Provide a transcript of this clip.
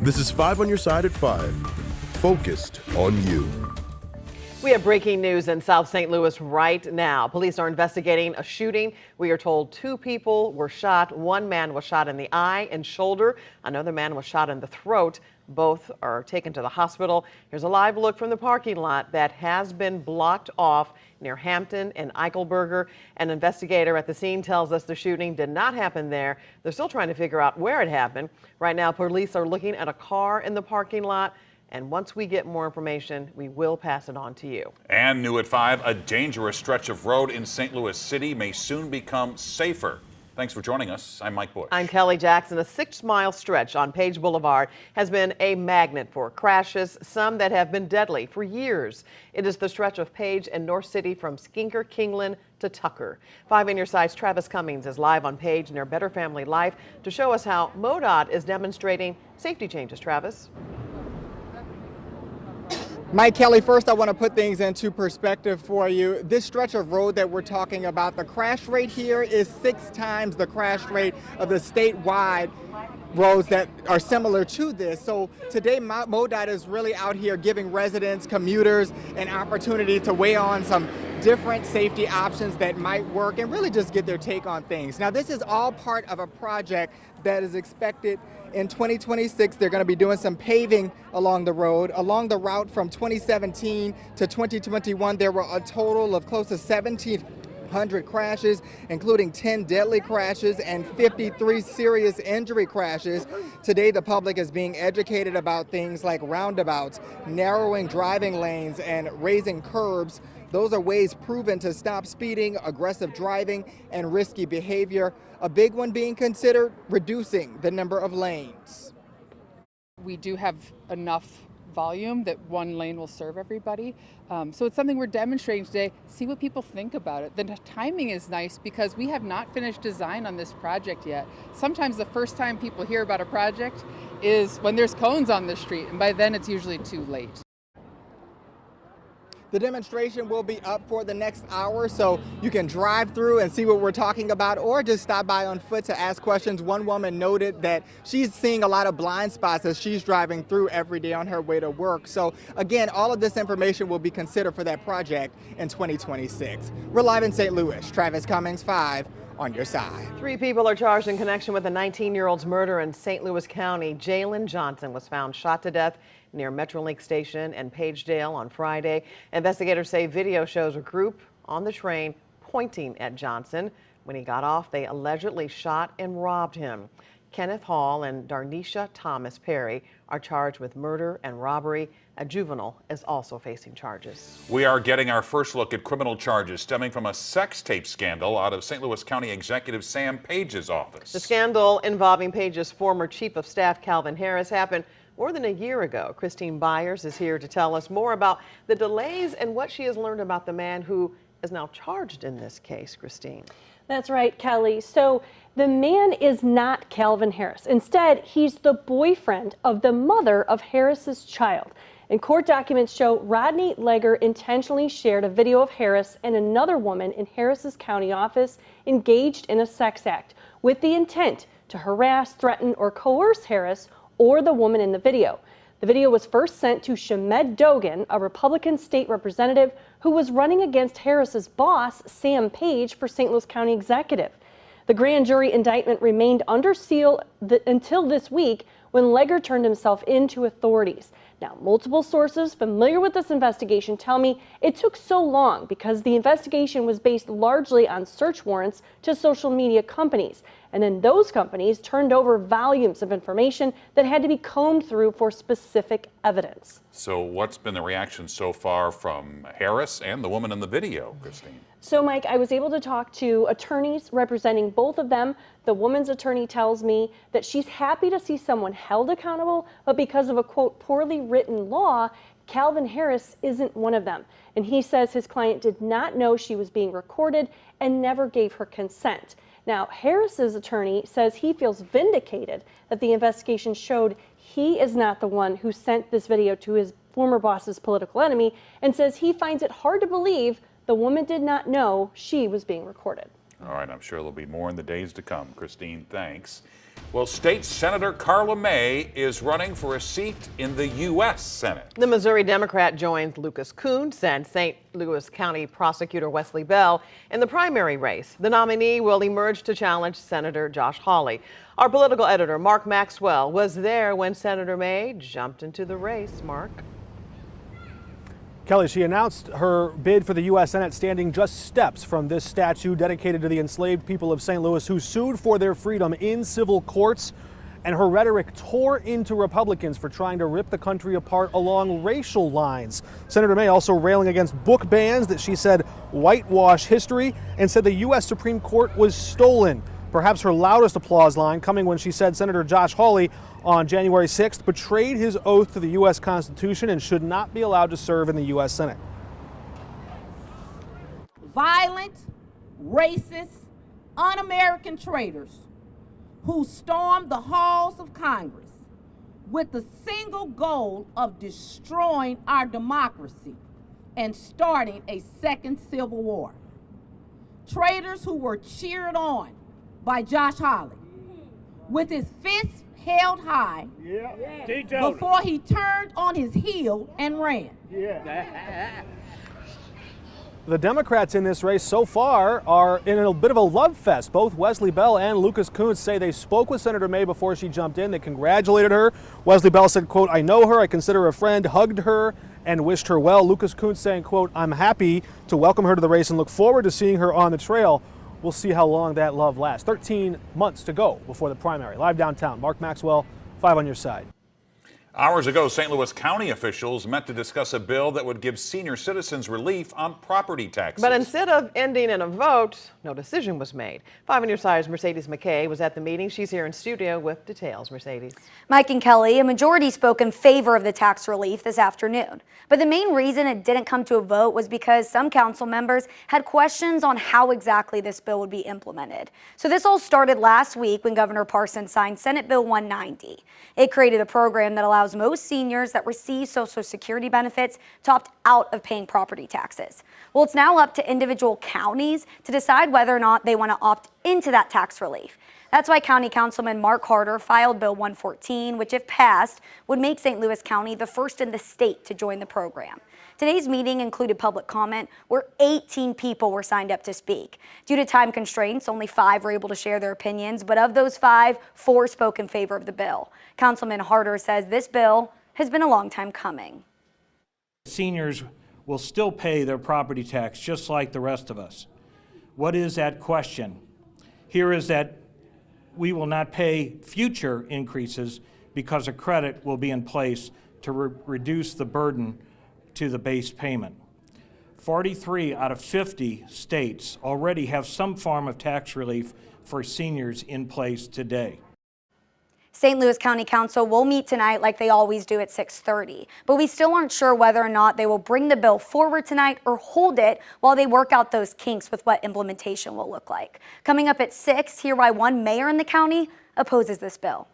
This is 5 on your side at 5. Focused on you. We have breaking news in South St. Louis right now. Police are investigating a shooting. We are told 2 people were shot. 1 man was shot in the eye and shoulder. Another man was shot in the throat. Both are taken to the hospital. Here's a live look from the parking lot that has been blocked off near Hampton and Eichelberger. An investigator at the scene tells us the shooting did not happen there. They're still trying to figure out where it happened. Right now, police are looking at a car in the parking lot. And once we get more information, we will pass it on to you. And new at 5, a dangerous stretch of road in St. Louis City may soon become safer. Thanks for joining us. I'm Mike Bush. I'm Kelly Jackson. A 6-mile stretch on Page Boulevard has been a magnet for crashes, some that have been deadly for years. It is the stretch of Page and North City from Skinker, Kingland to Tucker. 5 on your side's Travis Cummings is live on Page near Better Family Life to show us how MoDOT is demonstrating safety changes. Travis? Mike, Kelly, first I want to put things into perspective for you. This stretch of road that we're talking about, the crash rate here is 6 times the crash rate of the statewide roads that are similar to this. So today MoDOT is really out here giving residents, commuters an opportunity to weigh on some different safety options that might work and really just get their take on things. Now, this is all part of a project that is expected in 2026. They're going to be doing some paving along the road. Along the route from 2017 to 2021, there were a total of close to 1,700 crashes, including 10 deadly crashes and 53 serious injury crashes. Today, the public is being educated about things like roundabouts, narrowing driving lanes, and raising curbs. Those are ways proven to stop speeding, aggressive driving, and risky behavior. A big one being considered, reducing the number of lanes. We do have enough volume that 1 lane will serve everybody. So it's something we're demonstrating today. See what people think about it. The timing is nice because we have not finished design on this project yet. Sometimes the first time people hear about a project is when there's cones on the street, and by then it's usually too late. The demonstration will be up for the next hour, so you can drive through and see what we're talking about or just stop by on foot to ask questions. One woman noted that she's seeing a lot of blind spots as she's driving through every day on her way to work. So again, all of this information will be considered for that project in 2026. We're live in St. Louis. Travis Cummings, 5 on your side. 3 people are charged in connection with a 19-year-old's murder in St. Louis County. Jalen Johnson was found shot to death near Metrolink Station and Pagedale on Friday. Investigators say video shows a group on the train pointing at Johnson. When he got off, they allegedly shot and robbed him. Kenneth Hall and Darnisha Thomas Perry are charged with murder and robbery. A juvenile is also facing charges. We are getting our first look at criminal charges stemming from a sex tape scandal out of St. Louis County Executive Sam Page's office. The scandal involving Page's former chief of staff, Calvin Harris, happened more than a year ago. Christine Byers is here to tell us more about the delays and what she has learned about the man who is now charged in this case. Christine. That's right, Kelly. So the man is not Calvin Harris. Instead, he's the boyfriend of the mother of Harris's child. And court documents show Rodney Legger intentionally shared a video of Harris and another woman in Harris's county office engaged in a sex act with the intent to harass, threaten, or coerce Harris or the woman in the video. The video was first sent to Shamed Dogan, a Republican state representative who was running against Harris's boss, Sam Page, for St. Louis County Executive. The grand jury indictment remained under seal until this week when Legger turned himself in to authorities. Now, multiple sources familiar with this investigation tell me it took so long because the investigation was based largely on search warrants to social media companies. And then those companies turned over volumes of information that had to be combed through for specific evidence. So what's been the reaction so far from Harris and the woman in the video, Christine? So, Mike, I was able to talk to attorneys representing both of them. The woman's attorney tells me that she's happy to see someone held accountable, but because of a, quote, poorly written law, Calvin Harris isn't one of them. And he says his client did not know she was being recorded and never gave her consent. Now, Harris's attorney says he feels vindicated that the investigation showed he is not the one who sent this video to his former boss's political enemy, and says he finds it hard to believe the woman did not know she was being recorded. All right, I'm sure there'll be more in the days to come. Christine, thanks. Well, State Senator Carla May is running for a seat in the U.S. Senate. The Missouri Democrat joined Lucas Coons and St. Louis County Prosecutor Wesley Bell in the primary race. The nominee will emerge to challenge Senator Josh Hawley. Our political editor, Mark Maxwell, was there when Senator May jumped into the race. Mark? Kelly, she announced her bid for the U.S. Senate standing just steps from this statue dedicated to the enslaved people of St. Louis who sued for their freedom in civil courts. And her rhetoric tore into Republicans for trying to rip the country apart along racial lines. Senator May also railing against book bans that she said whitewash history and said the U.S. Supreme Court was stolen. Perhaps her loudest applause line coming when she said Senator Josh Hawley on January 6th betrayed his oath to the U.S. Constitution and should not be allowed to serve in the U.S. Senate. Violent, racist, un-American traitors who stormed the halls of Congress with the single goal of destroying our democracy and starting a second civil war. Traitors who were cheered on by Josh Hawley with his fists held high before he turned on his heel and ran. The Democrats in this race so far are in a bit of a love fest. Both Wesley Bell and Lucas Coons say they spoke with Senator May before she jumped in. They congratulated her. Wesley Bell said, quote, "I know her, I consider her a friend," hugged her and wished her well. Lucas Coons saying, quote, "I'm happy to welcome her to the race and look forward to seeing her on the trail." We'll see how long that love lasts. 13 months to go before the primary. Live downtown, Mark Maxwell, 5 on your side. Hours ago, St. Louis County officials met to discuss a bill that would give senior citizens relief on property taxes. But instead of ending in a vote, no decision was made. 5 on your side's Mercedes McKay was at the meeting. She's here in studio with details. Mercedes. Mike and Kelly, a majority spoke in favor of the tax relief this afternoon. But the main reason it didn't come to a vote was because some council members had questions on how exactly this bill would be implemented. So this all started last week when Governor Parsons signed Senate Bill 190. It created a program that allows most seniors that receive Social Security benefits to opt out of paying property taxes. Well, it's now up to individual counties to decide whether or not they want to opt into that tax relief. That's why County Councilman Mark Harder filed Bill 114, which if passed, would make St. Louis County the first in the state to join the program. Today's meeting included public comment where 18 people were signed up to speak. Due to time constraints, only 5 were able to share their opinions, but of those 5, 4 spoke in favor of the bill. Councilman Harder says this bill has been a long time coming. Seniors will still pay their property tax just like the rest of us. What is that question? Here is that we will not pay future increases because a credit will be in place to reduce the burden to the base payment. 43 out of 50 states already have some form of tax relief for seniors in place today. St. Louis County Council will meet tonight like they always do at 6:30, but we still aren't sure whether or not they will bring the bill forward tonight or hold it while they work out those kinks with what implementation will look like. Coming up at 6, hear why one mayor in the county opposes this bill.